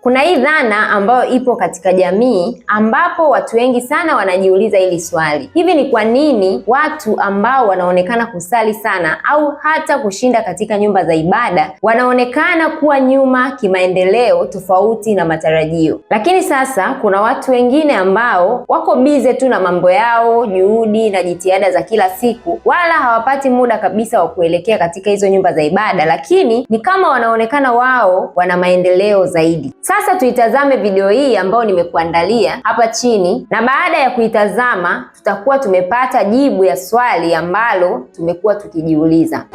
Kuna hii dhana ambayo ipo katika jamii ambapo watu wengi sana wanajiuliza hili swali. Hivi ni kwa nini watu ambao wanaonekana kusali sana au hata kushinda katika nyumba za ibada wanaonekana kuwa nyuma kimaendeleo tofauti na matarajio? Lakini sasa kuna watu wengine ambao wako bize tu na mambo yao, juhudi na jitihada za kila siku, wala hawapati muda kabisa wa kuelekea katika hizo nyumba za ibada, lakini ni kama wanaonekana wao wana maendeleo zaidi. Sasa tuitazame video hii ambayo nimekuandalia hapa chini, na baada ya kuitazama tutakuwa tumepata jibu ya swali ambalo tumekuwa tukijiuliza.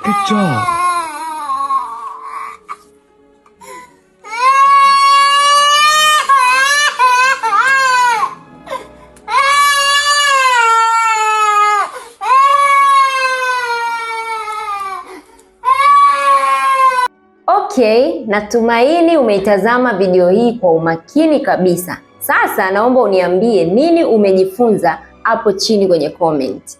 Good job. Okay, natumaini umeitazama video hii kwa umakini kabisa. Sasa naomba uniambie nini umejifunza hapo chini kwenye comment.